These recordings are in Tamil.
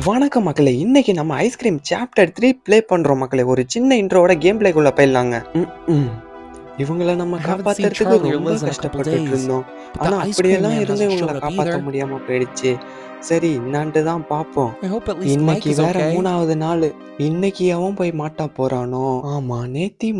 வணக்கம் மக்களே, இன்னைக்கு நம்ம ஐஸ்கிரீம் சாப்டர் 3 ப்ளே பண்றோம் மக்களே. ஒரு சின்ன இன்ட்ரோவோட கேம் பிளேக்குள்ள போயிடலாங்க. இவங்கள நம்ம காப்பாத்துறதுக்கு ரொம்ப கஷ்டப்பட்டுட்டு இருந்தோம். ஆனா அப்படியெல்லாம் இருந்து இவங்கள காப்பாற்ற முடியாம போயிடுச்சு. சரி என்னான்ட்டு தான் பார்ப்போம். இன்னைக்கு வேற 3வது நாள். இன்னைக்கு அவன் போய் மாட்டா போறானோ? ஆமா,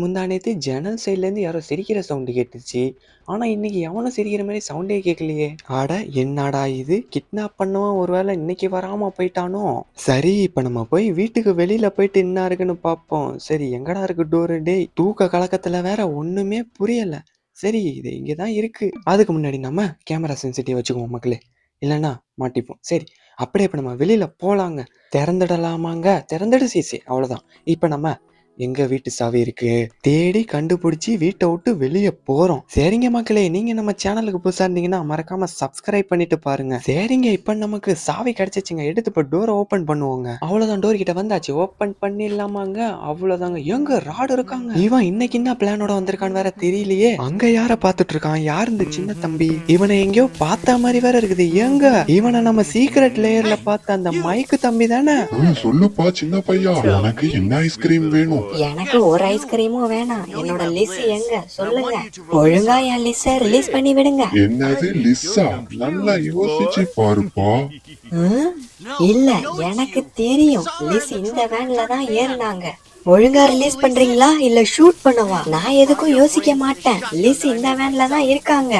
முந்தானேத்தி ஜன்னல் சைட்ல இருந்து யாரோ சிரிக்கிற சவுண்டு கேட்டுச்சு. ஆனா இன்னைக்கு எவனும் சிரிக்கிற மாதிரி சவுண்டே கேட்கலையே. அட என்னடா இது, கிட்னாப் பண்ணவன் ஒருவேளை இன்னைக்கு வராம போயிட்டானோ? சரி, இப்ப நம்ம போய் வீட்டுக்கு வெளியில போயிட்டு என்ன இருக்குன்னு பார்ப்போம். சரி எங்கடா இருக்கு டோரு? டேய், தூக்க கலக்கத்துல வேற ஒண்ணுமே புரியல. சரி இது இங்கதான் இருக்கு. அதுக்கு முன்னாடி நம்ம கேமரா சென்சிட்டிவ் வச்சுக்குவோம் மக்களே, இல்லைன்னா மாட்டிப்போம். சரி அப்படியே இப்ப நம்ம வெளியில போலாங்க. திறந்துடலாமாங்க? திறந்துடு சிசி, அவ்வளவுதான். இப்ப நம்ம எங்க வீட்டு சாவி இருக்கு தேடி கண்டுபிடிச்சி வீட்டை விட்டு வெளியே போறோம். சரிங்க மக்களே, நீங்க நம்ம சேனலுக்கு புதுசா இருந்தீங்கன்னா மறக்காம சப்ஸ்கிரைப் பண்ணிட்டு பாருங்க. சரிங்க, இப்ப நமக்கு சாவி கிடைச்சிச்சுங்க. எடுத்து இப்ப டோரை ஓபன் பண்ணுவோங்க. அவ்வளவுதான், டோர் கிட்ட வந்தாச்சு. ஓபன் பண்ணிடலாமாங்க? அவ்வளவுதாங்க. எங்க ராடு இருக்காங்க? இவன் இன்னைக்கு என்ன பிளானோட வந்திருக்கான்னு வேற தெரியலையே. அங்க யார பாத்துட்டு இருக்கான்? யார் இந்த சின்ன தம்பி? இவனை எங்கேயோ பார்த்த மாதிரி வேற இருக்குது. எங்க இவனை நம்ம சீக்ரெட் லேயர்ல பார்த்த அந்த மைக்கு தம்பி தானே? சொல்லுப்பா சின்ன பையா, உனக்கு என்ன ஐஸ்கிரீம் வேணும்? எனக்கு ஒரு ஐஸ்கிரீமும் வேணாம். என்னோட லிஸ் எங்க சொல்லுங்க. ஒழுங்கா என் லிஸ்ஸ ரிலீஸ் பண்ணி விடுங்க. என்னது லிஸ்ஸா? நல்லா யோசிச்சு பாருப்பா. இல்ல, எனக்கு தெரியும். லிஸ் இந்த வேன்ல தான் ஏறினாங்க. ஒழுங்கா ரிலீஸ் பண்றீங்களா இல்ல ஷூட் பண்ணவா? நான் எதுக்கும் யோசிக்க மாட்டேன். லிஸ் இந்த வேன்ல தான் இருக்காங்க.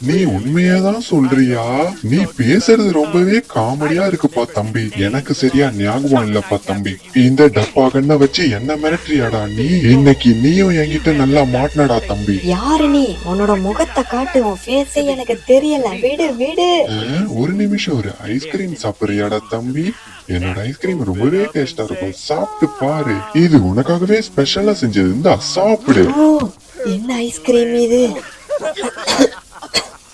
நீ உண்மையதான் சொல்றியா? நீ பேசுறது ரொம்பவே காமெடியா இருக்குப்பா தம்பி. எனக்கு சரியா ஞாபகம் இல்லப்பா தம்பி. இந்த டப்பா கண்ண வச்சு என்ன மிரட்டுறியாடா நீ? இன்னைக்கு நீயும் என்கிட்ட நல்லா மாட்டினடா தம்பி. யாரு நீ? உன்னோட முகத்தை காட்டு. உன் ஃபேஸே எனக்கு தெரியல. விடு விடு. ஒரு நிமிஷம், ஒரு ஐஸ்கிரீம் சாப்பிடுறியாடா தம்பி? என்னோட ஐஸ்கிரீம் ரொம்பவே டேஸ்டா இருக்கும். சாப்பிட்டு பாரு. இது உனக்காகவே ஸ்பெஷலா செஞ்சது. இந்தா சாப்பிடு. என்ன ஐஸ்கிரீம் இது?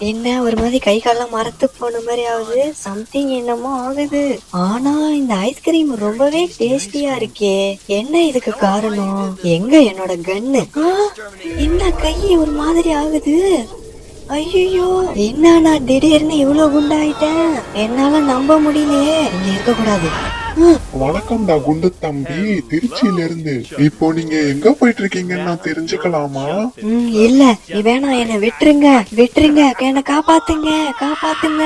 என்ன ஒரு மாதிரி கை காலெல்லாம் மரத்து போன மாதிரி ஆகுது. சம்திங் என்னமோ ஆகுது. ஆனா இந்த ஐஸ்கிரீம் ரொம்பவே டேஸ்டியா இருக்கே. என்ன இதுக்கு காரணம்? எங்க என்னோட கன்னு? என்ன கை ஒரு மாதிரி ஆகுது? ஐயோ, என்ன நான் திடீர்னு இவ்வளவு குண்டாயிட்டேன்? என்னால நம்ப முடியலையே. இங்க இருக்க கூடாது. வணக்கம்டா குண்டு தம்பி, திருச்சியில இருந்து. இப்போ நீங்க எங்க போயிட்டு இருக்கீங்கன்னு நான் தெரிஞ்சுக்கலாமா? இல்ல, வேணாம், என்ன விட்டுருங்க விட்டுருங்க. என்ன காப்பாத்துங்க காப்பாத்துங்க.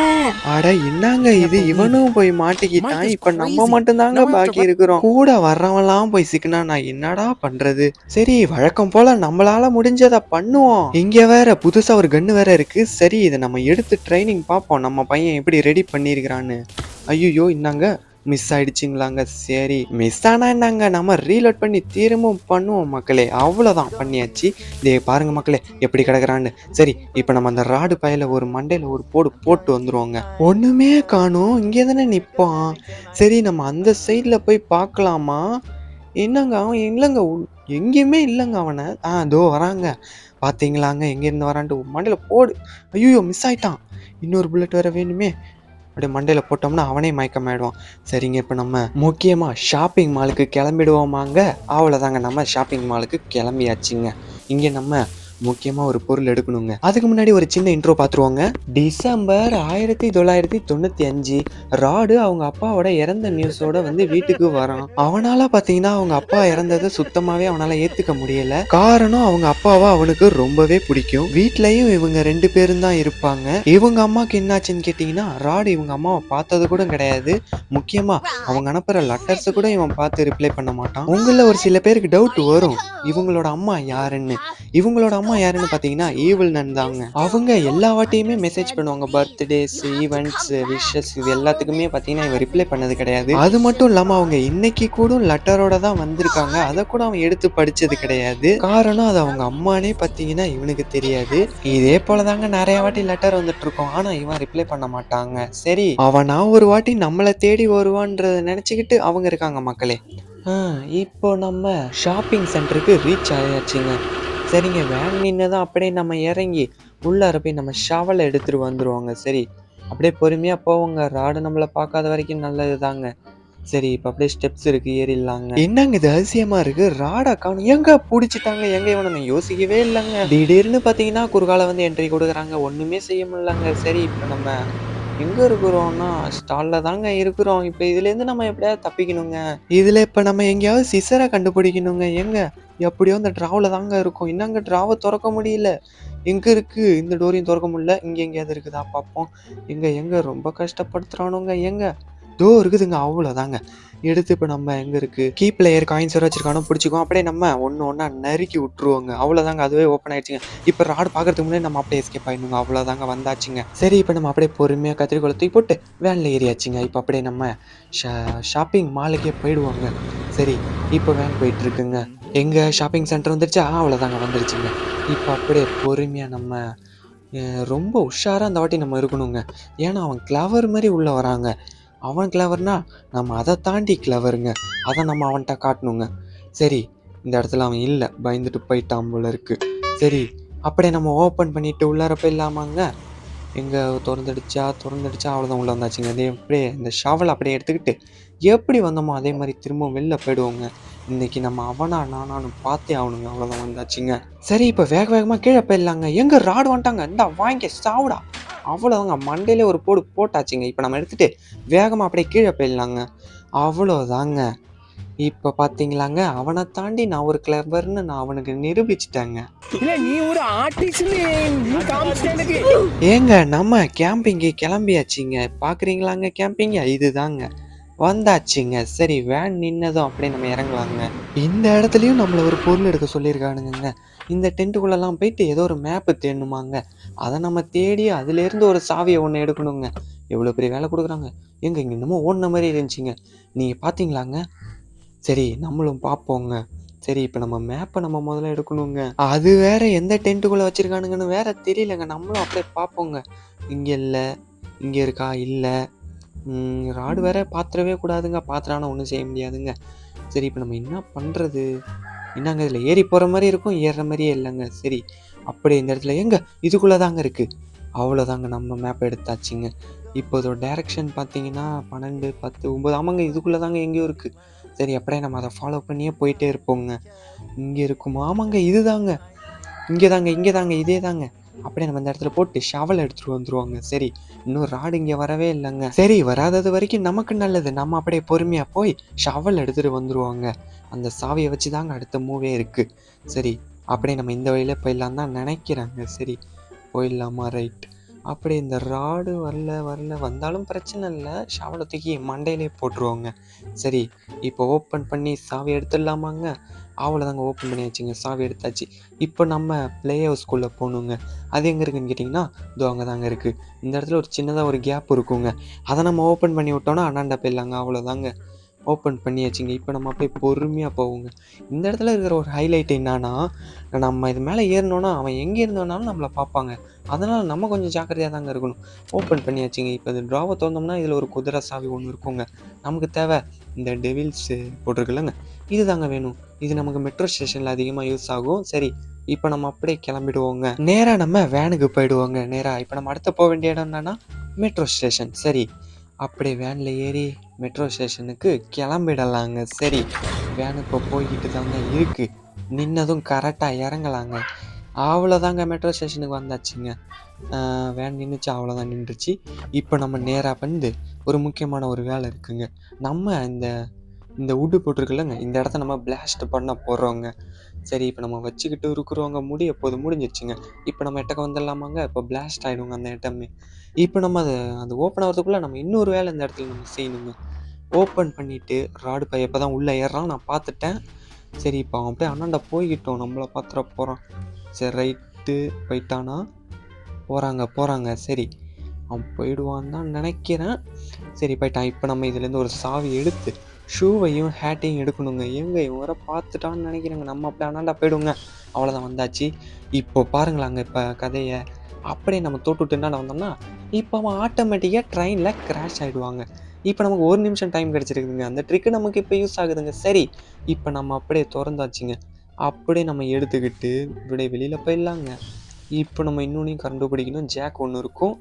அட என்னங்க இது, இவனும் போய் மாட்டிக்கிட்டான். இப்ப நம்ம மட்டும் தாங்க பாக்கி இருக்கிறோம். கூட வர்றவன்லாம் போய் சிக்கினா நான் என்னடா பண்றது? சரி வழக்கம் போல நம்மளால முடிஞ்சதை பண்ணுவோம். இங்க வேற புதுசா ஒரு கன்னு வேற இருக்கு. சரி இதை நம்ம எடுத்து ட்ரைனிங் பார்ப்போம். நம்ம பையன் எப்படி ரெடி பண்ணிருக்கிறான்னு. ஐயோ இன்னாங்க மிஸ் ஆயிடுச்சுங்களாங்க. சரி மிஸ் ஆனா என்னங்க, நம்ம ரீலோட் பண்ணி திரும்பவும் பண்ணுவோம் மக்களே. அவ்வளவுதான், பண்ணியாச்சு. இதே பாருங்க மக்களே எப்படி கிடக்குறான்னு. சரி இப்ப நம்ம அந்த ராடு பையில ஒரு மண்டையில ஒரு போட்டு வந்துருவோங்க. ஒண்ணுமே காணும், இங்கே தானே நிப்பான். சரி நம்ம அந்த சைட்ல போய் பார்க்கலாமா? என்னங்க அவன் இல்லைங்க, எங்கேயுமே இல்லைங்க அவனை. இதோ வராங்க பாத்தீங்களாங்க, எங்க இருந்து வரான்ட்டு மண்டையில போடு. ஐயோ மிஸ் ஆயிட்டான். இன்னொரு புல்லட் வேற வேணுமே. அப்படியே மண்டையில் போட்டோம்னா அவனே மயக்கமாயிடுவான். சரிங்க, இப்போ நம்ம முக்கியமாக ஷாப்பிங் மாலுக்கு கிளம்பிடுவோமாங்க. அவ்வளோதாங்க, நம்ம ஷாப்பிங் மாலுக்கு கிளம்பியாச்சுங்க. இங்கே நம்ம முக்கியமாக ஒரு பொருள் எடுக்கணுங்க. அதுக்கு முன்னாடி ஒரு சின்ன இன்ட்ரோ பார்த்துருவோங்க. டிசம்பர் 1995 ராடு அவங்க அப்பாவோட இறந்த நியூஸோட வந்து வீட்டுக்கு வரான். அவனால பார்த்தீங்கன்னா அவங்க அப்பா இறந்ததை சுத்தமாகவே அவனால் ஏற்றுக்க முடியல. காரணம் அவங்க அப்பாவை அவனுக்கு ரொம்பவே பிடிக்கும். வீட்லையும் இவங்க 2 பேரும் தான் இருப்பாங்க. இவங்க அம்மாவுக்கு என்னாச்சுன்னு கேட்டிங்கன்னா, ராடு இவங்க அம்மாவை பார்த்தது கூட கிடையாது. முக்கியமாக அவங்க அனுப்புகிற லெட்டர்ஸை கூட இவன் பார்த்து ரிப்ளை பண்ண மாட்டான். உங்களில் ஒரு சில பேருக்கு டவுட் வரும், இவங்களோட அம்மா யாருன்னு. இவங்களோட அம்மா யாருன்னு பார்த்தீங்கன்னா ஈவில் நன் தாங்க. அவங்க எல்லா வாட்டியுமே மெசேஜ் பண்ணுவாங்க. பர்த்டேஸ், ஈவெண்ட்ஸ், விஷஸ், இது எல்லாத்துக்குமே பார்த்தீங்கன்னா இவன் ரிப்ளை பண்ணது கிடையாது. அது மட்டும் இல்லாமல் அவங்க இன்னைக்கு கூட லெட்டரோட தான் வந்திருக்காங்க. அதை கூட அவன் எடுத்து படிச்சது கிடையாது. காரணம் அது அவங்க அம்மானே பார்த்தீங்கன்னா இவனுக்கு தெரியாது. இதே போலதாங்க நிறைய வாட்டி லெட்டர் வந்துட்டு இருக்கோம். ஆனா இவன் ரிப்ளை பண்ண மாட்டாங்க. சரி அவனா ஒரு வாட்டி நம்மளை தேடி வருவான்றத நினைச்சுக்கிட்டு அவங்க இருக்காங்க மக்களே. இப்போ நம்ம ஷாப்பிங் சென்டருக்கு ரீச் ஆயாச்சுங்க. சரிங்க, வேன் நின்று தான் அப்படியே நம்ம இறங்கி உள்ளார போய் நம்ம ஷவலை எடுத்துகிட்டு வந்துடுவாங்க. சரி அப்படியே பொறுமையாக போவோங்க. ராடு நம்மளை பார்க்காத வரைக்கும் நல்லது தாங்க. சரி இப்போ அப்படியே ஸ்டெப்ஸ் இருக்கு, ஏறிடலாங்க. என்னங்க இது அதிசயமா இருக்கு, ராடா காணும், எங்க பிடிச்சிட்டாங்க, எங்க இவனை நான் யோசிக்கவே இல்லைங்க. திடீர்னு பார்த்தீங்கன்னா குறுக்கால வந்து என்ட்ரி கொடுக்குறாங்க, ஒண்ணுமே செய்ய முடியலங்க. சரி இப்போ நம்ம எங்க இருக்கிறோம்னா ஸ்டால்ல தாங்க இருக்கிறோம். இப்போ இதுலேருந்து நம்ம எப்படியாவது தப்பிக்கணுங்க. இதுல இப்போ நம்ம எங்கேயாவது சிசரை கண்டுபிடிக்கணுங்க. எங்க எப்படியோ இந்த டிராவில் தாங்க இருக்கும். என்னங்க டிராவை திறக்க முடியல, எங்க இருக்கு, இந்த டோரையும் திறக்க முடியல. இங்க எங்கேயாவது இருக்குதா பார்ப்போம். எங்க எங்க ரொம்ப கஷ்டப்படுத்துறானுங்க. எங்க தோ இருக்குதுங்க, அவ்வளோதாங்க. எடுத்து இப்போ நம்ம எங்க இருக்கு கீ பிளேயர் காயின்ஸ் வர வச்சிருக்கானோ பிடிச்சிக்கோ, அப்படியே நம்ம ஒன்று ஒன்றா நறுக்கி விட்டுருவோங்க. அவ்வளோதாங்க, அதுவே ஓப்பன் ஆயிடுச்சுங்க. இப்போ ராடு பார்க்கறதுக்கு முன்னாடி நம்ம அப்படியே எஸ்கேப் ஆயிடணுங்க. அவ்வளோதாங்க, வந்தாச்சுங்க. சரி இப்போ நம்ம அப்படியே பொறுமையாக கத்திரிக்கோலை தூக்கி போட்டு வேனில் ஏறியாச்சுங்க. இப்போ அப்படியே நம்ம ஷாப்பிங் மாலுக்கே போயிடுவோங்க. சரி இப்போ வேன் போயிட்டு இருக்குங்க. எங்க ஷாப்பிங் சென்டர் வந்துருச்சா? அவ்வளோதாங்க, வந்துருச்சுங்க. இப்போ அப்படியே பொறுமையாக நம்ம ரொம்ப உஷாராக அந்த வாட்டி நம்ம இருக்கணுங்க. ஏன்னா அவன் கிளவர் மாதிரி உள்ளே வராங்க. அவன் கிளவர்னா நம்ம அதை தாண்டி கிளவருங்க. அதை நம்ம அவன்கிட்ட காட்டணுங்க. சரி இந்த இடத்துல அவன் இல்லை, பயந்துட்டு போயிட்டான் போல இருக்கு. சரி அப்படியே நம்ம ஓப்பன் பண்ணிட்டு உள்ளார போயிடலாமாங்க. எங்கே திறந்துடுச்சா அவ்வளோதான், உள்ளே வந்தாச்சுங்க. அதே அப்படியே இந்த ஷவல் அப்படியே எடுத்துக்கிட்டு எப்படி வந்தோமோ அதே மாதிரி திரும்ப வெளில போயிடுவோங்க. இன்னைக்கு நம்ம அவனா நானானு பார்த்தே ஆகணுங்க. அவ்வளோதான், வந்தாச்சுங்க. சரி இப்போ வேக வேகமாக கீழே போயிடலாங்க. எங்கே ராடு வந்துட்டாங்க, இந்தா வாங்கி சாவுடா. அவ்வளோதாங்க, மண்டையிலே ஒரு போடு போட்டாச்சுங்க. இப்போ நம்ம எடுத்துகிட்டு வேகமாக அப்படியே கீழே போயிடலாங்க. அவ்வளோதாங்க. இப்போ பார்த்தீங்களாங்க, அவனை தாண்டி நான் ஒரு கிளவர்னு நான் அவனுக்கு நிரூபிச்சிட்டேங்க. ஏங்க நம்ம கேம்பிங்கு கிளம்பியாச்சுங்க. பார்க்குறீங்களாங்க கேம்பிங்க, இதுதாங்க வந்தாச்சுங்க. சரி வேன் நின்னதும் அப்படியே நம்ம இறங்கலாங்க. இந்த இடத்துலையும் நம்மளை ஒரு பொருள் எடுக்க சொல்லியிருக்கானுங்க. இந்த டென்ட்டுக்குள்ளெல்லாம் போயிட்டு ஏதோ ஒரு மேப்பு தேடணுமாங்க. அதை நம்ம தேடி அதுலேருந்து ஒரு சாவியை ஒன்று எடுக்கணுங்க. எவ்வளோ பெரிய வேலை கொடுக்குறாங்க. எங்க இங்கே இன்னமும் ஓடின மாதிரி இருந்துச்சுங்க, நீங்கள் பார்த்தீங்களாங்க? சரி நம்மளும் பார்ப்போங்க. சரி இப்போ நம்ம மேப்பை நம்ம முதல்ல எடுக்கணுங்க. அது வேற எந்த டென்ட்டுக்குள்ளே வச்சுருக்கானுங்கன்னு வேற தெரியலங்க. நம்மளும் அப்படியே பார்ப்போங்க. இங்கே இல்லை, இங்கே இருக்கா, இல்லை. ராடு வேற பாத்திரவே கூடாதுங்க, பாத்திரானா ஒன்றும் செய்ய முடியாதுங்க. சரி இப்போ நம்ம என்ன பண்ணுறது? என்னங்க இதில் ஏறி போகிற மாதிரி இருக்கும், ஏறுற மாதிரியே இல்லைங்க. சரி அப்படியே இந்த இடத்துல எங்க இதுக்குள்ளே தாங்க இருக்குது. அவ்வளோதாங்க, நம்ம மேப்பை எடுத்தாச்சுங்க. இப்போ இதோட டைரக்ஷன் பார்த்தீங்கன்னா 12, 10, 9, ஆமாங்க இதுக்குள்ளே தாங்க எங்கேயோ இருக்குது. சரி அப்படியே நம்ம அதை ஃபாலோ பண்ணியே போயிட்டே இருப்போங்க. இங்கே இருக்குமா? ஆமாங்க இதுதாங்க, இங்கே தாங்க இதே தாங்க. அப்படியே நம்ம இந்த இடத்துல போட்டு ஷவல் எடுத்துகிட்டு வந்துருவாங்க. சரி இன்னும் ராடு இங்கே வரவே இல்லைங்க. சரி வராதது வரைக்கும் நமக்கு நல்லது. நம்ம அப்படியே பொறுமையாக போய் ஷவல் எடுத்துகிட்டு வந்துருவாங்க. அந்த சாவியை வச்சு தாங்க அடுத்த மூவே இருக்குது. சரி அப்படியே நம்ம இந்த வழியில் போயிடலாம் தான் நினைக்கிறாங்க. சரி போயிடலாமா? ரைட். அப்படியே இந்த ராடு வந்தாலும் பிரச்சனை இல்லை, ஷவலை தூக்கி மண்டையிலே போட்டுருவாங்க. சரி இப்போ ஓப்பன் பண்ணி சாவி எடுத்துடலாமாங்க. அவ்வளோதாங்க, ஓப்பன் பண்ணியாச்சுங்க, சாவி எடுத்தாச்சு. இப்போ நம்ம பிளே ஹவுஸ்குள்ளே போகணுங்க. அது எங்கே இருக்குதுன்னு கேட்டிங்கன்னா இதோ அங்கே தாங்க இருக்குது. இந்த இடத்துல ஒரு சின்னதாக ஒரு கேப் இருக்குங்க. அதை நம்ம ஓப்பன் பண்ணி விட்டோன்னா அண்ணாண்ட போயிடலாங்க. அவ்வளோதாங்க, ஓப்பன் பண்ணியாச்சுங்க. இப்போ நம்ம அப்படியே பொறுமையாக போவோங்க. இந்த இடத்துல இருக்கிற ஒரு ஹைலைட் என்னன்னா, நம்ம இது மேலே ஏறினோன்னா அவன் எங்கே இருந்தோனாலும் நம்மளை பார்ப்பாங்க. அதனால் நம்ம கொஞ்சம் ஜாக்கிரதையாக தாங்க இருக்கணும். ஓப்பன் பண்ணியாச்சுங்க. இப்போ இது ட்ராவை திறந்தோம்னா இதில் ஒரு குதிரை சாவி ஒன்று இருக்குங்க. நமக்கு தேவை இந்த டெவில்ஸு போட்டிருக்குல்லங்க, இது தாங்க வேணும். இது நமக்கு மெட்ரோ ஸ்டேஷனில் அதிகமாக யூஸ் ஆகும். சரி இப்போ நம்ம அப்படியே கிளம்பிடுவோங்க. நேராக நம்ம வேனுக்கு போயிடுவோங்க. நேராக இப்போ நம்ம அடுத்த போக வேண்டிய இடம் என்னன்னா மெட்ரோ ஸ்டேஷன். சரி அப்படியே வேனில் ஏறி மெட்ரோ ஸ்டேஷனுக்கு கிளம்பிடலாங்க. சரி வேன் இப்போ போய்கிட்டு தாங்க இருக்குது. நின்னதும் கரெக்டாக இறங்கலாங்க. அவ்வளோதாங்க, மெட்ரோ ஸ்டேஷனுக்கு வந்தாச்சுங்க. வேன் நின்றுச்சு, அவ்வளோதான் நின்றுச்சு. இப்போ நம்ம நேராக வந்து ஒரு முக்கியமான ஒரு வேலை இருக்குங்க. நம்ம இந்த உட்டு போட்டிருக்குல்லங்க, இந்த இடத்த நம்ம பிளாஸ்ட் பண்ண போகிறோங்க. சரி இப்போ நம்ம வச்சுக்கிட்டு இருக்கிறவங்க முடிஞ்சிருச்சுங்க. இப்போ நம்ம எட்டக்க வந்துடலாமாங்க. இப்போ பிளாஸ்ட் ஆகிடுங்க அந்த இடமே. இப்போ நம்ம அது ஓப்பன் ஆகிறதுக்குள்ளே நம்ம இன்னொரு வேலை இந்த இடத்துல நம்ம செய்யணுங்க. ஓப்பன் பண்ணிவிட்டு ராடு பையன் இப்போ தான் உள்ளே ஏறுறான், நான் பார்த்துட்டேன். சரி இப்போ அவன் அப்படியே அண்ணாண்ட போய்கிட்டோம், நம்மளை பார்த்துட போகிறான். சரி ரைட்டு போயிட்டானா? போகிறாங்க. சரி அவன் போயிடுவான்னு தான் நினைக்கிறேன். சரி போயிட்டான். இப்போ நம்ம இதுலேருந்து ஒரு சாவி எடுத்து ஷூவையும் ஹேட்டையும் எடுக்கணுங்க. இவன் வர பார்த்துட்டான்னு நினைக்கிறேங்க. நம்ம அப்படியே அண்ணாண்டா போயிடுவோங்க. அவ்வளோதான், வந்தாச்சு. இப்போ பாருங்களாங்க இப்போ கதையை அப்படியே நம்ம தொட்டுட்டு என்ன வந்தோம்னா இப்போ அவன் ஆட்டோமேட்டிக்காக ட்ரெயினில் கிராஷ் ஆகிடுவாங்க. இப்போ நமக்கு 1 நிமிஷம் டைம் கிடச்சிருக்குதுங்க. அந்த ட்ரிக்கு நமக்கு இப்போ யூஸ் ஆகுதுங்க. சரி இப்போ நம்ம அப்படியே திறந்தாச்சுங்க. அப்படியே நம்ம எடுத்துக்கிட்டு இப்படியே வெளியில் போயிடலாங்க. இப்போ நம்ம இன்னொன்னையும் கண்டுபிடிக்கணும். ஜாக் ஒன்று இருக்கும்,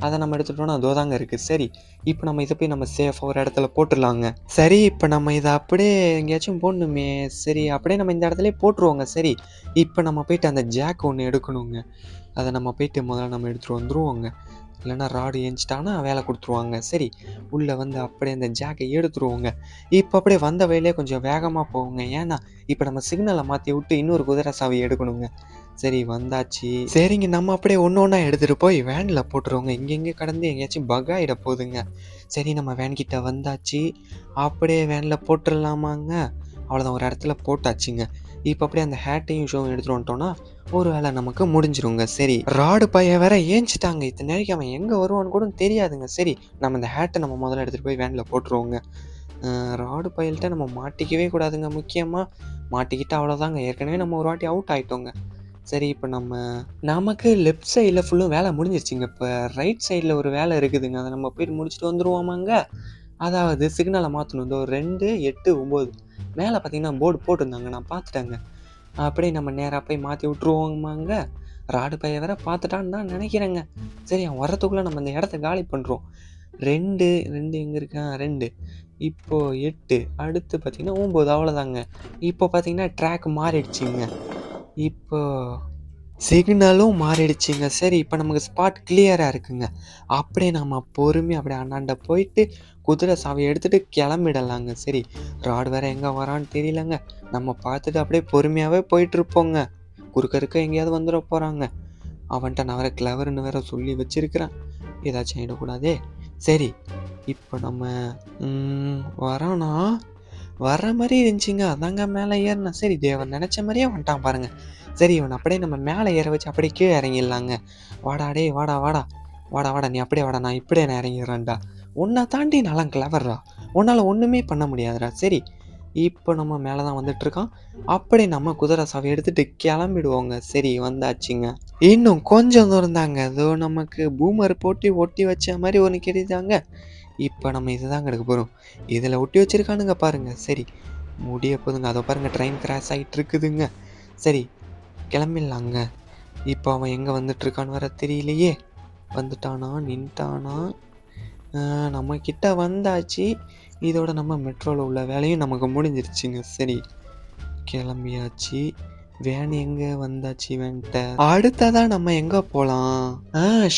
அதை நம்ம எடுத்துட்டோம்னா அதோ தாங்க இருக்குது. சரி, இப்போ நம்ம இதை போய் நம்ம சேஃபாக ஒரு இடத்துல போட்டுடலாங்க. சரி, இப்போ நம்ம இதை அப்படியே எங்கேயாச்சும் போடணுமே. சரி, அப்படியே நம்ம இந்த இடத்துலயே போட்டுருவோங்க. சரி, இப்போ நம்ம போயிட்டு அந்த ஜாக் ஒன்று எடுக்கணுங்க. அதை நம்ம போயிட்டு முதல்ல நம்ம எடுத்துகிட்டு வந்துருவோங்க. இல்லைன்னா ராடு ஏஞ்சிட்டாங்கன்னா வேலை கொடுத்துருவாங்க. சரி, உள்ளே வந்து அப்படியே அந்த ஜாக்கை எடுத்துருவோங்க. இப்போ அப்படியே வந்த வழியிலே கொஞ்சம் வேகமாக போவோங்க. ஏன்னா இப்போ நம்ம சிக்னலை மாற்றி விட்டு இன்னொரு குதிரை சாவி எடுக்கணுங்க. சரி, வந்தாச்சு. சரிங்க, நம்ம அப்படியே ஒன்று ஒன்றா எடுத்துகிட்டு போய் வேனில் போட்டுருவோங்க. இங்கெங்கே கடந்து எங்கேயாச்சும் பக் ஆகிட போகுதுங்க. சரி, நம்ம வேன் கிட்ட வந்தாச்சு. அப்படியே வேனில் போட்டுடலாமாங்க. அவ்வளோதான், ஒரு இடத்துல போட்டாச்சுங்க. இப்போ அப்படியே அந்த ஹேட்டையும் ஷூவும் எடுத்துகிட்டு வந்துட்டோன்னா ஒரு வேலை நமக்கு முடிஞ்சிருங்க. சரி, ராடு பையன் வேற ஏஞ்சிட்டாங்க. இத்தனை நேரத்துக்கு அவன் எங்கே வருவான்னு கூட தெரியாதுங்க. சரி, நம்ம இந்த ஹேட்டை நம்ம முதல்ல எடுத்துகிட்டு போய் வேனில் போட்டுருவோங்க. ராடு பயல்கிட்ட நம்ம மாட்டிக்கவே கூடாதுங்க. முக்கியமாக மாட்டிக்கிட்டு அவ்வளோதாங்க. ஏற்கனவே நம்ம ஒரு வாட்டி அவுட் ஆகிட்டோங்க. சரி, இப்போ நமக்கு லெஃப்ட் சைடில் ஃபுல்லும் வேலை முடிஞ்சிருச்சுங்க. இப்போ ரைட் சைடில் ஒரு வேலை இருக்குதுங்க. அதை நம்ம போய் முடிச்சுட்டு வந்துருவோமாங்க. அதாவது சிக்னலை மாற்றணும். இந்த ஒரு 2, 8, 9 மேலே பார்த்தீங்கன்னா போர்டு போட்டிருந்தாங்க, நான் பார்த்துட்டேங்க. அப்படியே நம்ம நேராக போய் மாற்றி விட்ருவோமாங்க. ராடு பையன் வேற பார்த்துட்டான்னு தான் நினைக்கிறேங்க. சரி, அவன் வரத்துக்குள்ளே நம்ம இந்த இடத்த காலி பண்ணுறோம். 2 எங்கே இருக்கான்? 2 இப்போ 8 அடுத்து பார்த்தீங்கன்னா 9 அவ்வளோதாங்க. இப்போ பார்த்தீங்கன்னா ட்ராக் மாறிடுச்சுங்க. இப்போ சிக்னலும் மாறிடுச்சுங்க. சரி, இப்போ நமக்கு ஸ்பாட் கிளியராக இருக்குங்க. அப்படியே நம்ம பொறுமையாக அப்படியே அண்ணாண்ட போயிட்டு குதிரை சாவியை எடுத்துகிட்டு கிளம்பிடலாங்க. சரி, ராடு வேறு எங்கே வரான்னு தெரியலங்க. நம்ம பார்த்துட்டு அப்படியே பொறுமையாகவே போயிட்டுருப்போங்க. குறுக்க எங்கேயாவது வந்துட போகிறாங்க. அவன்கிட்ட நான் வேறு கிளவர்னு வேற சொல்லி வச்சிருக்கிறேன். ஏதாச்சும் ஆகிடக்கூடாதே. சரி, இப்போ நம்ம வரோன்னா வர்ற மாதிரி இருந்துச்சுங்க. அதாங்க மேலே ஏறினா. சரி, தேவன் நினச்ச மாதிரியே வந்துட்டான் பாருங்கள். சரி, இவன் அப்படியே நம்ம மேலே ஏற வச்சு அப்படியே கீழே இறங்கிடலாங்க. வாடா டே, வாடா வாடா வாடா வாடா, நீ அப்படியே வாடா, நான் இப்படியே நான் இறங்கிடுறேன்டா. உன்னை தாண்டி நல்லா கிளவர்றா, உன்னால் ஒன்றுமே பண்ண முடியாதுடா. சரி, இப்போ நம்ம மேலே தான் வந்துட்டுருக்கான். அப்படியே நம்ம குதிரை சாவி எடுத்துகிட்டு கிளம்பிடுவோங்க. சரி, வந்தாச்சுங்க. இன்னும் கொஞ்சம் தூரம் தாங்க. அதோ நமக்கு பூமர் போட்டி ஒட்டி வச்ச மாதிரி ஒன்று கிடைத்தாங்க. இப்போ நம்ம இதை தாங்க எடுக்க போகிறோம். இதில் ஒட்டி வச்சுருக்கானுங்க பாருங்கள். சரி, முடிய போதுங்க. அதை பாருங்கள், ட்ரெயின் கிராஷ் ஆகிட்டு இருக்குதுங்க. சரி, கிளம்பிடலாங்க. இப்போ அவன் எங்கே வந்துட்டுருக்கான்னு வேற தெரியலையே. வந்துட்டானா, நின்ட்டானா? நம்ம கிட்ட வந்தாச்சு. இதோட நம்ம மெட்ரோவில் உள்ள வேலையும் நமக்கு முடிஞ்சிருச்சுங்க. சரி, கிளம்பியாச்சு. வேன் எங்கே வந்தாச்சு வேன்ட்ட. அடுத்ததான் நம்ம எங்கே போகலாம்?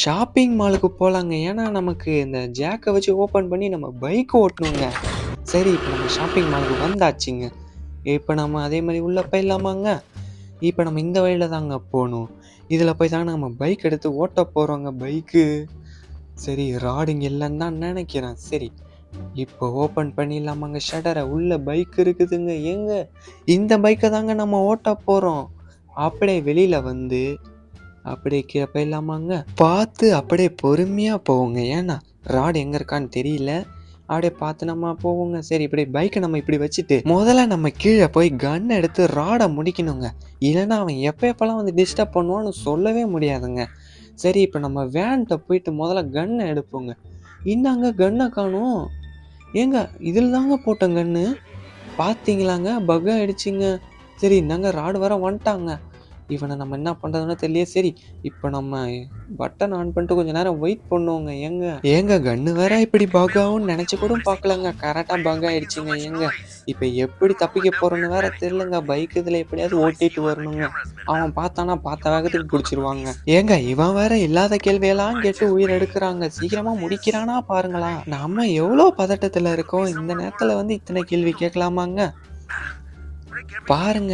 ஷாப்பிங் மாலுக்கு போகலாங்க. ஏன்னா நமக்கு இந்த ஜாக்கை வச்சு ஓப்பன் பண்ணி நம்ம பைக் ஓட்டணுங்க. சரி, இப்போ நம்ம ஷாப்பிங் மாலுக்கு வந்தாச்சுங்க. இப்போ நம்ம அதே மாதிரி உள்ளே போயிடலாமாங்க. இப்போ நம்ம இந்த வழியில் தாங்க போகணும். இதில் போய் தாங்க நம்ம பைக் எடுத்து ஓட்ட போகிறோங்க. பைக்கு சரி, ராடுங்க இல்லைன்னு தான் நினைக்கிறேன். சரி, இப்போ ஓப்பன் பண்ணிடலாமாங்க ஷட்டரை. உள்ள பைக் இருக்குதுங்க. ஏங்க, இந்த பைக்கை தாங்க நம்ம ஓட்ட போகிறோம். அப்படியே வெளியில் வந்து அப்படியே கீழே போயிடலாமாங்க. பார்த்து அப்படியே பொறுமையாக போவோங்க. ஏன்னா ராடு எங்கே இருக்கான்னு தெரியல. அப்படியே பார்த்து நம்ம போவோங்க. சரி, இப்படி பைக்கை நம்ம இப்படி வச்சுட்டு முதல்ல நம்ம கீழே போய் கன் எடுத்து ராடை முடிக்கணுங்க. இல்லைன்னா அவன் எப்போலாம் வந்து டிஸ்டர்ப் பண்ணுவான்னு சொல்லவே முடியாதுங்க. சரி, இப்போ நம்ம வேன்கிட்ட போயிட்டு முதல்ல கன்னை எடுப்போங்க. இந்தாங்க கன்னை காணும். ஏங்க, இதில் தாங்க போட்டேன் கன்று. பார்த்தீங்களாங்க, பக் ஆகிடுச்சிங்க. சரி, இந்தாங்க ராடு வர வந்துட்டாங்க. இவனை நம்ம என்ன பண்ணுறதுன்னு தெரியலையே. சரி, இப்போ நம்ம பட்டன் ஆன் பண்ணிட்டு கொஞ்சம் நேரம் வெயிட் பண்ணுவோங்க. ஏங்க கன்று வேற இப்படி பக் ஆகும்னு நினச்சி கூட பார்க்கலங்க. கரெக்டாக பக் ஆகிடுச்சிங்க. இப்போ எப்படி தப்பிக்க போகிறோன்னு வேற தெரியலங்க. பைக் இதில் எப்படியாவது ஓட்டிட்டு வரணுங்க. அவன் பார்த்தானா பார்த்த வேகத்துக்கு பிடிச்சிருவாங்க. இவன் வேற இல்லாத கேள்வியெல்லாம் கேட்டு உயிர் எடுக்கிறாங்க. சீக்கிரமாக முடிக்கிறானா பாருங்களா. நம்ம எவ்வளோ பதட்டத்தில் இருக்கோம். இந்த நேரத்தில் வந்து இத்தனை கேள்வி கேட்கலாமாங்க? பாருங்க,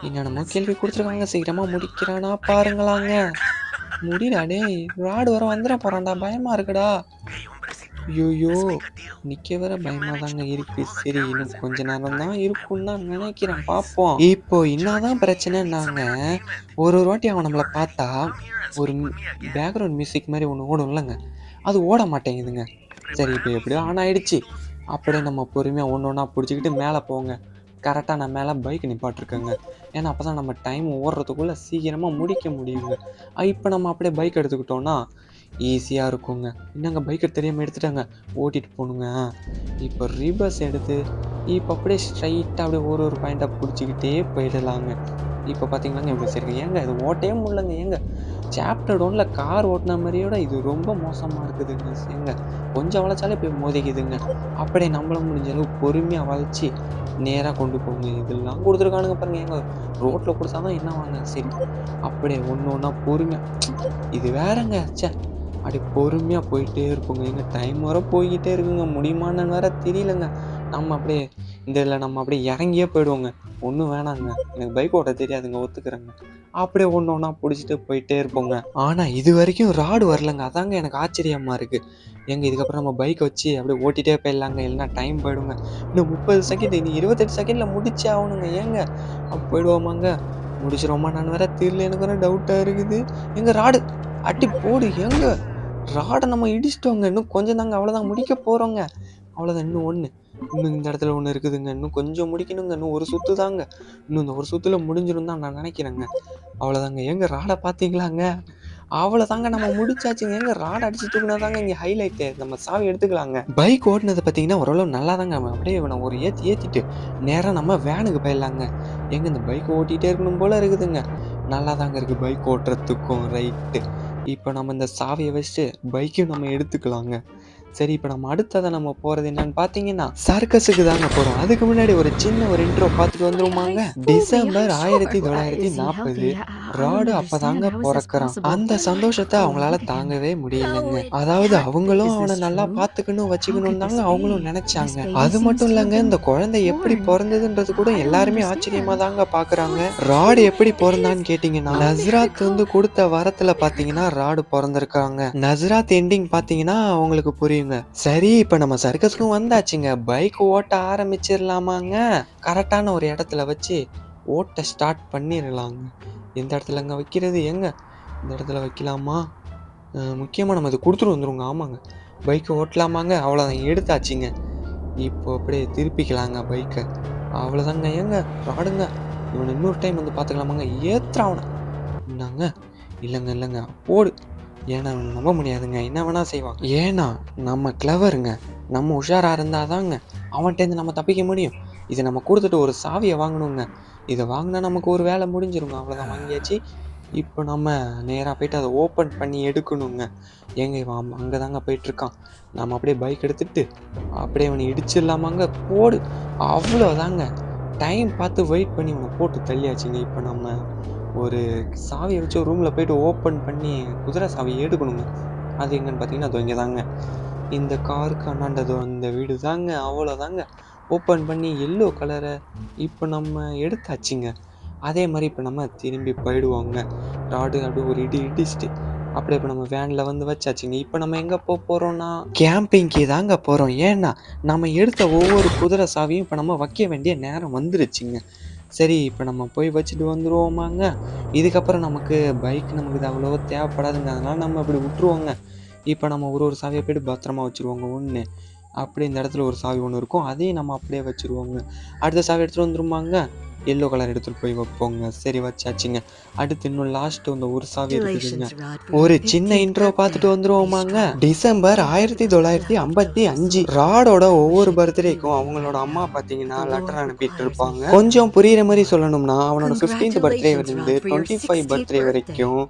என்னென்னமோ கேள்வி கொடுத்துருக்காங்க. சீக்கிரமா முடிக்கிறானா பாருங்களாங்க. முடியல டேய், ராடு வர வந்துட போறான்டா. பயமா இருக்குடா. ஐயோ, நிக்க வேற பயமா தாங்க இருக்கு. சரி, இன்னும் கொஞ்ச நேரம் தான் இருக்கும்னு தான் நினைக்கிறேன். பார்ப்போம். இப்போ என்னதான் பிரச்சனைன்னாங்க, ஒரு வாட்டி அவன் நம்மளை பார்த்தா ஒரு பேக்ரவுண்ட் மியூசிக் மாதிரி ஒன்று ஓடும் இல்லைங்க, அது ஓட மாட்டேங்குதுங்க. சரி, இப்போ எப்படியோ ஆன் ஆயிடுச்சு. அப்படியே நம்ம பொறுமையாக ஒன்று ஒன்றா பிடிச்சிக்கிட்டு மேலே போங்க. கரெக்டாக நான் மேலே பைக் நிப்பாட்டிருக்கேங்க. ஏன்னா அப்போ தான் நம்ம டைம் ஓடுறதுக்குள்ளே சீக்கிரமாக முடிக்க முடியுங்க. இப்போ நம்ம அப்படியே பைக் எடுத்துக்கிட்டோன்னா ஈஸியாக இருக்குங்க. என்னங்க, பைக்கை தெரியாமல் எடுத்துட்டாங்க, ஓட்டிகிட்டு போகணுங்க. இப்போ ரிவர்ஸ் எடுத்து இப்போ அப்படியே ஸ்ட்ரைட்டாக அப்படியே ஒரு பாயிண்ட்டாக பிடிச்சிக்கிட்டே போயிடலாங்க. இப்போ பார்த்தீங்கன்னாங்க இப்படி சரி. இது ஓட்டவே முடியலங்க. சாப்டர் 1ல கார் ஓட்டின மாதிரியோட இது ரொம்ப மோசமாக இருக்குதுங்க. ஏங்க கொஞ்சம் வளைச்சாலே போய் மோதிக்குதுங்க. அப்படியே நம்மளும் முடிஞ்ச அளவு பொறுமையாக வளைச்சி நேராக கொண்டு போங்க. இதெல்லாம் கொடுத்துருக்கானுங்க பாருங்க. ஏங்க ரோட்டில் கொடுத்தா தான் என்ன வாங்க சரி. அப்படியே ஒன்று ஒன்றா பொறுமையாக இது வேறங்க ச்சே அப்படி பொறுமையாக போயிட்டே இருப்போங்க. எங்க டைம் வர போய்கிட்டே இருக்குங்க. முடியுமான்னு வேற தெரியலங்க. நம்ம அப்படியே இந்த இதில் நம்ம அப்படியே இறங்கியே போயிடுவோங்க. ஒன்றும் வேணாங்க, எனக்கு பைக் ஓட்ட தெரியாதுங்க, ஒத்துக்கிறேங்க. அப்படியே ஒன்று ஒன்றா பிடிச்சிட்டு போயிட்டே இருப்போங்க. ஆனால் இது வரைக்கும் ராடு வரலங்க. அதாங்க எனக்கு ஆச்சரியமாக இருக்குது. எங்க இதுக்கப்புறம் நம்ம பைக்கை வச்சு அப்படியே ஓட்டிகிட்டே போயிடலாங்க, இல்லைன்னா டைம் போயிடுங்க. இன்னும் 30 செகண்ட், இன்னும் 28 செகண்டில் முடிச்சே ஆகணுங்க. ஏங்க அப்போ போயிடுவோமாங்க, முடிச்சிருவோமா நான் வேற தெரியல, எனக்கு வேற டவுட்டாக இருக்குது. எங்க ராடு அடி போடு. ஏங்க ராடை நம்ம இடிச்சிட்டோங்க. இன்னும் கொஞ்சம் தாங்க, அவ்வளோதான், முடிக்க போகிறோங்க. அவ்வளோதான், இன்னும் இந்த இடத்துல ஒன்று இருக்குதுங்க. இன்னும் கொஞ்சம் முடிக்கணுங்க. இன்னும் ஒரு சுற்று தாங்க. இன்னும் இந்த ஒரு சுற்றில் முடிஞ்சிடும் தான் நான் நினைக்கிறேங்க. அவ்வளோதாங்க. ஏங்க ராடை பார்த்தீங்களாங்க, அவ்வளோதாங்க, நம்ம முடிச்சாச்சுங்க. ஏங்க ராடை அடிச்சு தூக்குனாதாங்க இங்கே ஹைலைட்டு. நம்ம சாவி எடுத்துக்கலாங்க. பைக் ஓட்டுனது பார்த்தீங்கன்னா ஓரளவு நல்லா தாங்க. அப்படியே நான் ஒரு ஏற்றிட்டு நேராக நம்ம வேனுக்கு போயிடலாங்க. ஏங்க இந்த பைக் ஓட்டிகிட்டே இருக்கணும் போல் இருக்குதுங்க. நல்லா தாங்க இருக்குது பைக் ஓட்டுறதுக்கும். ரைட்டு, இப்போ நம்ம இந்த சாவியை வச்சுட்டு பைக்கையும் நம்ம எடுத்துக்கலாங்க. சரி, இப்போ நம்ம அடுத்ததை நம்ம போகிறது என்னன்னு பார்த்தீங்கன்னா சர்க்கஸுக்கு தாங்க போகிறோம். அதுக்கு முன்னாடி ஒரு சின்ன ஒரு இன்ட்ரோ பார்த்துட்டு வந்துருமாங்க. டிசம்பர் 1940 ராடு அப்பதாங்க பிறக்கிறான். அந்த சந்தோஷத்தை அவங்களால தாங்கவே முடியலைங்க. அதாவது அவங்களும் அவனை நல்லா பார்த்துக்கணும் வச்சுக்கணும் தாங்க அவங்களும் நினைச்சாங்க. அது மட்டும் இல்லைங்க, இந்த குழந்தை எப்படி பிறந்ததுன்றது கூட எல்லாருமே ஆச்சரியமா தாங்க பாக்குறாங்க. ராடு எப்படி பிறந்தான்னு கேட்டீங்கன்னா, நஸ்ராத் வந்து கொடுத்த வரத்துல பாத்தீங்கன்னா ராடு பிறந்திருக்காங்க. நஸ்ராத் எண்டிங் பாத்தீங்கன்னா அவங்களுக்கு புரியுங்க. சரி, இப்ப நம்ம சர்க்கஸ்க்கும் வந்தாச்சுங்க. பைக் ஓட்ட ஆரம்பிச்சிடலாமாங்க. கரெக்டான ஒரு இடத்துல வச்சு ஓட்ட ஸ்டார்ட் பண்ணிடலாங்க. எந்த இடத்துலங்க வைக்கிறது? எங்க இந்த இடத்துல வைக்கலாமா? முக்கியமாக நம்ம இது கொடுத்துட்டு வந்துருங்க. ஆமாங்க, பைக்கை ஓட்டலாமாங்க. அவ்வளோதான், எடுத்தாச்சுங்க. இப்போ அப்படியே திருப்பிக்கலாங்க பைக்கை. அவ்வளோதாங்க. ஏங்க ராடுங்க, இவனை இன்னொரு டைம் வந்து பார்த்துக்கலாமாங்க. ஏத்துறாவனை என்னங்க? இல்லைங்க போடு. ஏன்னா அவனை நம்ப முடியாதுங்க, என்ன வேணா செய்வான். ஏன்னா நம்ம கிளவருங்க, நம்ம உஷாராக இருந்தால் தாங்க அவன்கிட்டேருந்து நம்ம தப்பிக்க முடியும். இதை நம்ம கொடுத்துட்டு ஒரு சாவியை வாங்கணுங்க. இதை வாங்கினா நமக்கு ஒரு வேலை முடிஞ்சிருங்க. அவ்வளோதான், வாங்கியாச்சு. இப்போ நம்ம நேராக போய்ட்டு அதை ஓப்பன் பண்ணி எடுக்கணுங்க. ஏங்க இவன் அங்கே தாங்க போயிட்டுருக்கான். நம்ம அப்படியே பைக் எடுத்துகிட்டு அப்படியே அவனை இடிச்சிடலாமாங்க. போடு. அவ்வளோதாங்க, டைம் பார்த்து வெயிட் பண்ணி இவனை போட்டு தள்ளியாச்சுங்க. இப்போ நம்ம ஒரு சாவியை வச்சு ஒரு ரூமில் போய்ட்டு ஓப்பன் பண்ணி குதிரை சாவியை எடுக்கணுங்க. அது எங்கன்னு பார்த்தீங்கன்னா அது இங்கே தாங்க, இந்த காருக்கு அண்ணாண்டதோ அந்த வீடு தாங்க. அவ்வளோதாங்க, ஓப்பன் பண்ணி எல்லோ கலரை இப்போ நம்ம எடுத்தாச்சுங்க. அதே மாதிரி இப்போ நம்ம திரும்பி போயிடுவோங்க. ராடு அப்படியே ஒரு இடிச்சுட்டு அப்படியே இப்போ நம்ம வேனில் வந்து வச்சாச்சுங்க. இப்போ நம்ம எங்கே போகிறோன்னா கேம்பிங்க்கு தாங்க போகிறோம். ஏன்னா நம்ம எடுத்த ஒவ்வொரு குதிரை சாவியும் இப்போ நம்ம வைக்க வேண்டிய நேரம் வந்துருச்சுங்க. சரி, இப்போ நம்ம போய் வச்சுட்டு வந்துடுவோமாங்க. இதுக்கப்புறம் நமக்கு பைக் நமக்கு இது அவ்வளோவா தேவைப்படாதுங்க, அதனால் நம்ம அப்படி விட்டுருவோங்க. இப்போ நம்ம ஒரு சாவியை போய்ட்டு பத்திரமா வச்சுருவோங்க. ஒன்று அப்படியே இந்த இடத்துல ஒரு சாவி ஒன்று இருக்கும், அதையும் நம்ம அப்படியே வச்சுருவோங்க. அடுத்த சாவி எடுத்துகிட்டு வந்துருமாங்க. எல்லோ கலர் எடுத்துகிட்டு போய் வைப்போங்க. சரி, வச்சாச்சுங்க. அடுத்து இன்னும் லாஸ்ட் இந்த ஒரு சாவி இருக்குதுங்க. ஒரு சின்ன இன்ட்ரோ பார்த்துட்டு வந்துருவோமாங்க. டிசம்பர் 1955 ராடோட ஒவ்வொரு பர்த்டேக்கும் அவங்களோட அம்மா பார்த்தீங்கன்னா லெட்டர் அனுப்பிட்டு இருப்பாங்க. கொஞ்சம் புரியுற மாதிரி சொல்லணும்னா அவனோட 15th பர்த்டே இருந்து 25 பர்த்டே வரைக்கும்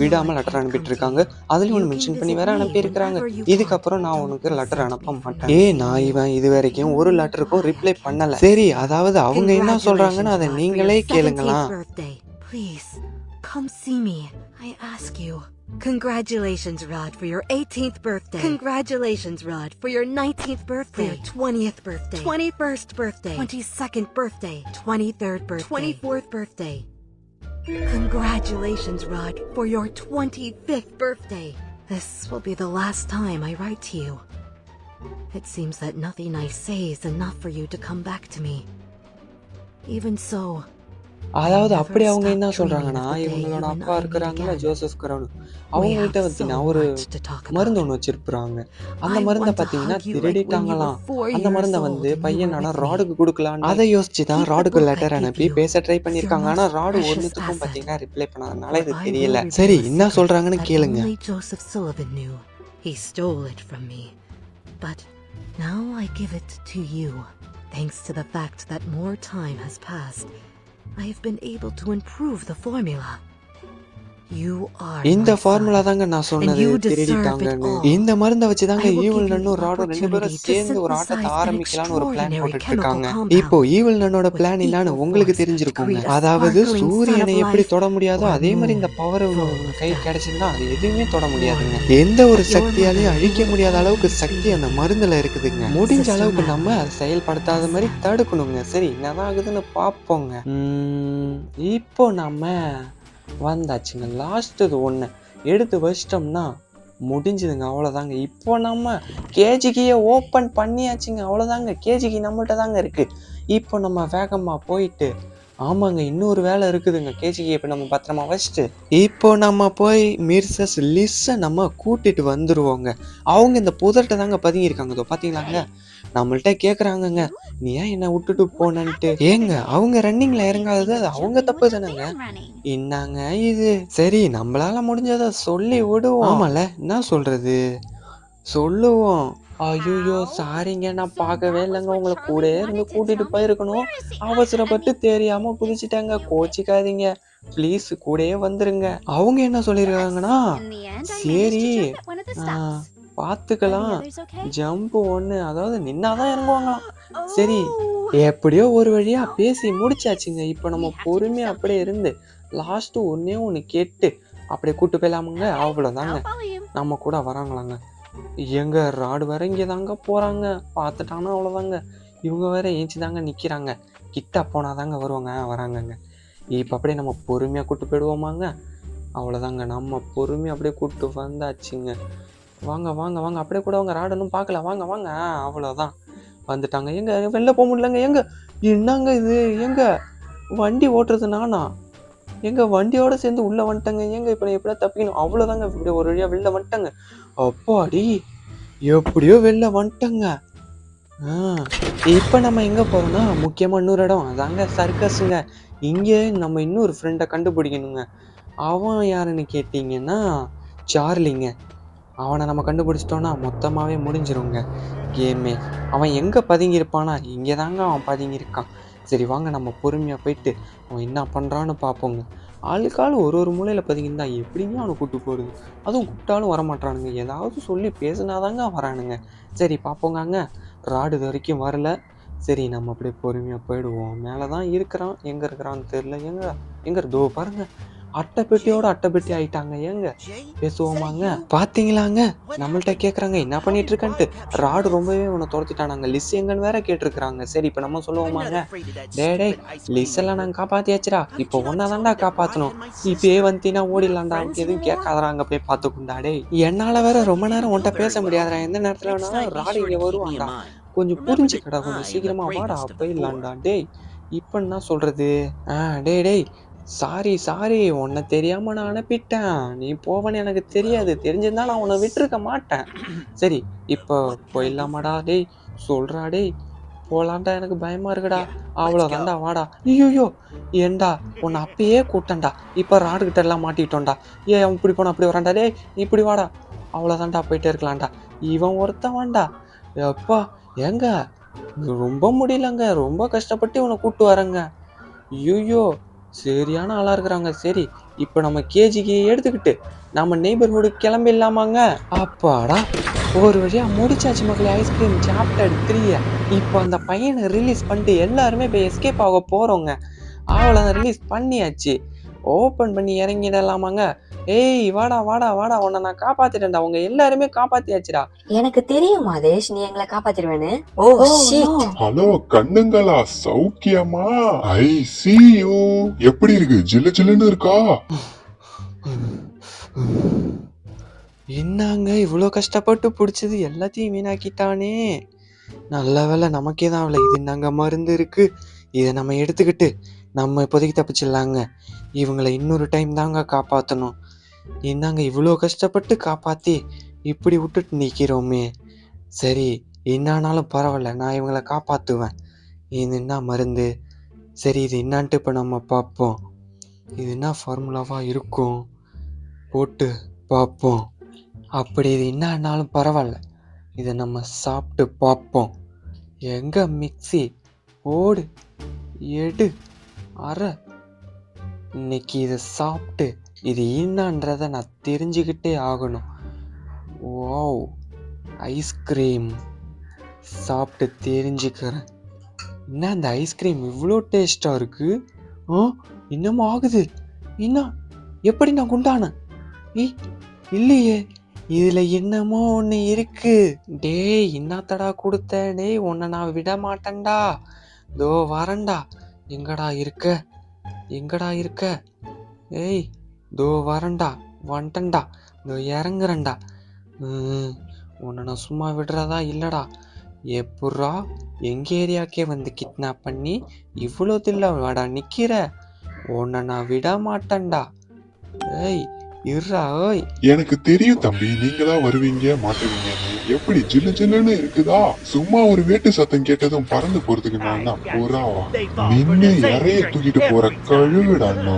விடாமல் லெட்டர் அனுப்பிட்டு இருக்காங்க. அதுலயும் ஒன்று மென்ஷன் பண்ணி வேற அனுப்பியிருக்கிறாங்க. இதுக்கப்புறம் நான் உனக்கு லெட்டர் அனுப்ப மாட்டேன். நான் இவன் இது வரைக்கும் ஒரு லெட்டருக்கும் ரிப்ளை பண்ணல. சரி, அதாவது அவங்க என்ன சொல்றாங்கன்னு அதை நீங்களே கேளுங்களாம். Please come see me, I ask you. Congratulations, Rod, for your 18th birthday. Congratulations, Rod, for your 19th birthday. For your 20th birthday. 21st birthday. 22nd birthday. 23rd birthday. 24th birthday. Congratulations, Rod, for your 25th birthday. This will be the last time I write to you. It seems that nothing I say is enough for you to come back to me. Even so, அதாவது அப்படி அவங்க என்ன சொல்றாங்கன்னா, இவங்களோட அப்பா இருக்கிறாங்கல்ல ஜோசப் கரோன், அவங்கள்ட்ட பார்த்தீங்கன்னா ஒரு மருந்து ஒன்று வச்சிருப்பாங்க. அந்த மருந்தை பார்த்தீங்கன்னா திருடிட்டாங்களாம். அந்த மருந்தை வந்து பையனான ராடுக்கு கொடுக்கலான்னு அதை யோசிச்சு தான் ராடுக்கு லெட்டர் அனுப்பி பேச ட்ரை பண்ணியிருக்காங்க. ஆனா ராடு ஒன்றுத்துக்கும் பார்த்தீங்கன்னா ரிப்ளை பண்ணாதனால இது தெரியல. சரி, என்ன சொல்றாங்கன்னு கேளுங்க. Joseph Sullivan knew. He stole it from me. But now I give it to you. Thanks to the fact that more time has passed, I have been able to improve the formula. You are இந்த my ஃபார்முலா son, தாங்க நான் and சொன்னது you deserve it திருடிட்டாங்கன்னு. all. இந்த மருந்தை வச்சு தாங்க I will evil give you நன்னும் the ராடும் 2 பேரும் opportunity to சேர்ந்து ஒரு ஆட்டத்தை synthesize an ஆரம்பிக்கலாம்னு ஒரு பிளான் extraordinary போட்டுட்டு chemical இருக்காங்க. compound இப்போ ஈவில் நன்னோட with பிளான் என்னன்னு equal உங்களுக்கு force to தெரிஞ்சிருக்குங்க. create a அதாவது sparkling sun சூரியனை of எப்படி life தொட முடியாதோ or அதே மாதிரி moon இந்த பவர் full உங்க of கை death. கிடைச்சிருந்தா அது எதுவுமே தொட முடியாதுங்க. Warning. எந்த ஒரு At your சக்தியாலையும் mother, அழிக்க you will முடியாத அளவுக்கு always சக்தி be அந்த here. மருந்துல இருக்குதுங்க. முடிஞ்ச Sister அளவுக்கு Madam, நம்ம அதை செயல்படுத்தாத மாதிரி தடுக்கணுங்க. சரி என்னதான் ஆகுதுன்னு பார்ப்போங்க. இப்போ நம்ம வந்தாச்சுங்க. லாஸ்ட் இது ஒன்று எடுத்து வச்சிட்டோம்னா முடிஞ்சுதுங்க. அவ்வளோதாங்க. இப்போ நம்ம கேஜிக்கியை ஓப்பன் பண்ணியாச்சுங்க. அவ்வளோதாங்க. கேஜிக்கு நம்மகிட்ட தாங்க இருக்கு. இப்போ நம்ம வேகமாக போயிட்டு ஆமாங்க இன்னொரு வேலை இருக்குதுங்க. கேஜிக்கு இப்போ நம்ம பத்திரமா வச்சுட்டு இப்போ நம்ம போய் மிர்சஸ் லிஸ்ஸை நம்ம கூட்டிட்டு வந்துருவோங்க. அவங்க இந்த புதர்கிட்ட தாங்க பதுங்கியிருக்காங்க. இதோ பார்த்தீங்களாங்க நம்மள்ட்ட கேட்குறாங்கங்க நீ ஏன் என்னை விட்டுட்டு போனன்ட்டு. ஏங்க அவங்க ரன்னிங்ல இறங்காதது அது அவங்க தப்பு தானேங்க. என்னங்க இது சரி நம்மளால முடிஞ்சதை சொல்லி விடுவோம். ஆமால என்ன சொல்றது சொல்லுவோம். ஐயோ சாரிங்க நான் பார்க்கவே இல்லைங்க. உங்களை கூட இருந்து கூட்டிட்டு போயிருக்கணும். அவசரப்பட்டு தெரியாம குதிச்சிட்டாங்க. கோச்சிக்காதீங்க ப்ளீஸ் கூடயே வந்துருங்க. அவங்க என்ன சொல்லியிருக்காங்கன்னா சரி பார்த்துக்கலாம் ஜம்ப் ஒன்று அதாவது நின்னாதான் இறங்குவாங்களாம். சரி எப்படியோ ஒரு வழியா பேசி முடிச்சாச்சுங்க. இப்போ நம்ம பொறுமையா அப்படியே இருந்து லாஸ்ட் ஒன்று கேட்டு அப்படியே கூட்டு போயிடலாமுங்க. அவ்வளோதாங்க நம்ம கூட வராங்களாங்க. எங்க ராடு வேற இங்கே தாங்க போறாங்க. பார்த்துட்டாங்கன்னா அவ்வளோதாங்க. இவங்க வேற ஏஞ்சி தாங்க நிற்கிறாங்க. கிட்ட போனாதாங்க வருவாங்க. வராங்கங்க. இப்போ அப்படியே நம்ம பொறுமையாக கூட்டு போயிடுவோமாங்க. அவ்வளோதாங்க நம்ம பொறுமையாக அப்படியே கூப்பிட்டு வந்தாச்சுங்க. வாங்க வாங்க வாங்க அப்படியே கூட அவங்க ராடனும் பார்க்கல. வாங்க வாங்க அவ்வளோதான் வந்துட்டாங்க. எங்க வெளில போக முடியலங்க. எங்க என்னங்க இது எங்க வண்டி ஓட்டுறது நானா எங்க வண்டியோட சேர்ந்து உள்ள வந்துட்டேங்க. ஏங்க இப்போ எப்படியா தப்பிக்கணும். அவ்வளோதாங்க இப்படி ஒரு வழியா வெளில வந்துட்டேங்க. அப்பாடி எப்படியோ வெளில வந்துட்டேங்க. இப்போ நம்ம எங்கே போகிறோம்னா முக்கியமாக இன்னொரு இடம் அதாங்க சர்க்கஸுங்க. இங்கே நம்ம இன்னொரு ஃப்ரெண்டை கண்டுபிடிக்கணுங்க. அவன் யாருன்னு கேட்டிங்கன்னா சார்லிங்க. அவனை நம்ம கண்டுபிடிச்சிட்டோன்னா மொத்தமாகவே முடிஞ்சிருங்க கேமே. அவன் எங்கே பதுங்கியிருப்பானா இங்கே தாங்க அவன் பதுங்கியிருக்கான். சரி வாங்க நம்ம பொறுமையாக போயிட்டு அவன் என்ன பண்ணுறான்னு பார்ப்போங்க. ஆளுக்காள் ஒரு மூலையில் பதுங்கியிருந்தா எப்படிங்க அவனை கூப்பிட்டு போகிறது. அதுவும் கூப்பிட்டாலும் வரமாட்டானுங்க. ஏதாவது சொல்லி பேசுனாதாங்க வரானுங்க. சரி பார்ப்போங்க. ராடு இது வரைக்கும் வரல. சரி நம்ம அப்படியே பொறுமையாக போயிடுவோம். மேலே தான் இருக்கிறான். எங்கே இருக்கிறான்னு தெரில. எங்கே தோ பாருங்க அட்டைப்பெட்டியோட அட்டைப்பெட்டி ஆயிட்டாங்க. ஏங்க பேசுவோமாங்க. பார்த்தீங்களாங்க நம்மள்ட்ட கேட்குறாங்க என்ன பண்ணிட்டு இருக்கான்ட்டு. ராடு ரொம்பவே உன்னை துரத்திட்டானாங்க. லிஸ் எங்கன்னு வேற கேட்டிருக்கிறாங்க. சரி இப்போ நம்ம சொல்லுவோமாங்க டே லிஸ் எல்லாம் நாங்கள் காப்பாத்தியாச்சுடா. இப்போ ஒன்னா தான்டா காப்பாற்றணும். இப்பயே வந்தீங்கன்னா ஓடிடலாம்டா. எதுவும் கேட்காதறாங்க அப்படியே பார்த்துக்குண்டா. டே என்னால் வேற ரொம்ப நேரம் உன்ட்ட பேச முடியாதுடா. எந்த நேரத்தில் வேணாலும் ராடு இங்கே வருவான்டா. கொஞ்சம் புரிஞ்சுக்கடா. கொஞ்சம் சீக்கிரமா வாடா போயிடலாம்டா. டேய் இப்போ என்ன சொல்றது. டேய் சாரி உன்னை தெரியாம நான் அனுப்பிட்டேன். நீ போவன்னு எனக்கு தெரியாது. தெரிஞ்சிருந்தா நான் உன்னை விட்டுருக்க மாட்டேன். சரி இப்போ போயிடலாமாடா. டேய் சொல்றா. டேய் போலான்டா. எனக்கு பயமா இருக்குடா. அவ்வளோதான்டா வாடா. ஐயோ ஏண்டா உன்னை அப்பயே கூட்டேன்டா. இப்போ ராடுகிட்ட எல்லாம் மாட்டிக்கிட்டோம்டா. அவன் இப்படி போனா அப்படி வரான்டா. டேய் இப்படி வாடா. அவ்வளோதான்டா போயிட்டே இருக்கலாம்டா. இவன் ஒருத்தன் வாண்டா. எப்பா ஏங்க ரொம்ப முடியலங்க. ரொம்ப கஷ்டப்பட்டு இவனை கூப்பிட்டு வரேங்க. ஐயோ சரியான ஆளா இருக்கிறாங்க. சரி இப்போ நம்ம கேஜிக்கு எடுத்துக்கிட்டு நம்ம நெய்பர்ஹுட் கிளம்பிடலாமாங்க. அப்பாடா ஒரு வழியா முடிச்சாச்சு மக்களே. Ice cream chapter 3. இப்போ அந்த பையனை ரிலீஸ் பண்ணிட்டு எல்லாருமே இப்போ எஸ்கேப் ஆக போறோங்க. அவ்வளோதான் ரிலீஸ் பண்ணியாச்சு. ஓப்பன் பண்ணி இறங்கிடலாமாங்க. ஏய் வாடா வாடா வாடா உன்னை நான் காப்பாத்திட்டேன்டா. அவங்க எல்லாருமே காப்பாத்தியாச்சுடா. எனக்கு தெரியும் மாதேஷ் நீ எங்களை காப்பாத்திடுவேன்னு. Oh shit. ஹலோ கண்ணுங்களா சௌக்கியமா? ஐ see you. எப்படி இருக்கு? ஜில்லு ஜில்லுன்னு இருக்கா? என்னங்க இவ்வளோ கஷ்டப்பட்டு பிடிச்சது எல்லாத்தையும் வீணாக்கிட்டானே. நல்ல வேலை நமக்கே தான் அவளை. இது என்னங்க மருந்து இருக்கு. இதை நம்ம எடுத்துக்கிட்டு நம்ம இப்போதைக்கு தப்பிச்சிடலாங்க. இவங்களை இன்னொரு டைம் தாங்க காப்பாற்றணும். என்னங்க இவ்வளோ கஷ்டப்பட்டு காப்பாற்றி இப்படி விட்டுட்டு நிற்கிறோமே. சரி என்னானாலும் பரவாயில்ல நான் இவங்களை காப்பாற்றுவேன். இது என்ன மருந்து. சரி இது என்னான்ட்டு இப்போ நம்ம பார்ப்போம். இது என்ன ஃபார்முலாவாக இருக்கும் போட்டு பார்ப்போம். அப்படி இது என்னானாலும் பரவாயில்ல இதை நம்ம சாப்பிட்டு பார்ப்போம். எங்க மிக்ஸி ஓடு எடு அரை. இன்னைக்கு இதை சாப்பிட்டு இது என்னன்றதை நான் தெரிஞ்சுக்கிட்டே ஆகணும். வாவ், ஐஸ்கிரீம் சாப்பிட்டு தெரிஞ்சுக்கிறேன். என்ன அந்த ஐஸ்கிரீம் இவ்வளோ டேஸ்டாக இருக்கு? இன்னமும் ஆகுது. என்ன, எப்படி நான் குண்டானேன்? இல்லையே, இதுல என்னமோ ஒண்ணு இருக்கு. டேய், என்னத்தடா கொடுத்த? டேய், உன்னை நான் விட மாட்டேன்டா. தோ வரேன்டா. எங்கடா இருக்க? ஏய், தோ வரேன்டா, வந்துட்டேன்டா, தோ இறங்குறேன்டா. உன்னை நான் சும்மா விடுறதா இல்லடா. எப்புட்றா எங்க ஏரியாக்கே வந்து கிட்னாப் பண்ணி இவ்வளோ தில்லவாடா நிக்கிற? உன்னை நான் விட மாட்டேன்டா. ஏய், இருடா. ஓய், எனக்கு தெரியும் தம்பி, நீங்க தான் வருவீங்க மாட்டுவீங்கன்னு. எப்படி ஜில்லு ஜில்லுன்னு இருக்குதா? சும்மா ஒரு வேட்டு சத்தம் கேட்டதும் பறந்து போறதுக்கு நான் தான் புறாவா? நின்னு இறைய தூக்கிட்டு போற கழுவிடாண்ணா.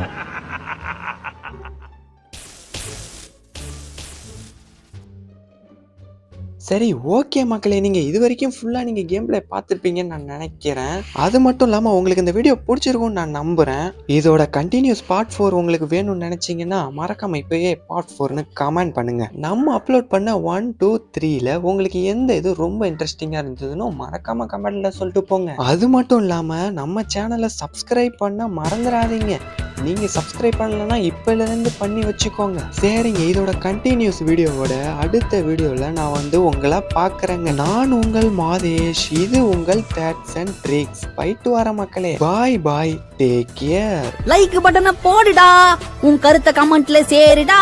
சரி, ஓகே மக்களே, நீங்கள் இது வரைக்கும் ஃபுல்லாக நீங்கள் கேம் பிளே பார்த்துருப்பீங்கன்னு நான் நினைக்கிறேன். அது மட்டும் இல்லாமல் உங்களுக்கு இந்த வீடியோ பிடிச்சிருக்கும்னு நான் நம்புகிறேன். இதோட கண்டினியூஸ் பார்ட் 4 உங்களுக்கு வேணும்னு நினச்சிங்கன்னா மறக்காம இப்போயே பார்ட் 4ன்னு கமெண்ட் பண்ணுங்கள். நம்ம அப்லோட் பண்ண 1, 2, 3ல் உங்களுக்கு எந்த இது ரொம்ப இன்ட்ரெஸ்டிங்காக இருந்ததுன்னு மறக்காம கமெண்ட்டில் சொல்லிட்டு போங்க. அது மட்டும் இல்லாமல் நம்ம சேனலை சப்ஸ்கிரைப் பண்ண மறந்துடாதீங்க. நீங்கள் சப்ஸ்கிரைப் பண்ணலன்னா இப்போலேருந்து பண்ணி வச்சுக்கோங்க. சரிங்க, இதோட கண்டினியூஸ் வீடியோவோட அடுத்த வீடியோவில் நான் வந்து உங்களை பார்க்குறேங்க. நான் உங்கள் மாதேஷ். இது உங்கள் தேட்ஸ் அண்ட் ட்ரிக்ஸ். போயிட்டு வர மக்களே. பாய் பாய், டேக் கேர். லைக் பட்டனை போடுடா, உன் கருத்தை கமெண்ட்ல சேருடா.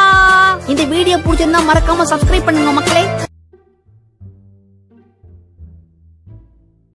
இந்த வீடியோ பிடிச்சிருந்தா மறக்காம சப்ஸ்கிரைப் பண்ணுங்க மக்களே.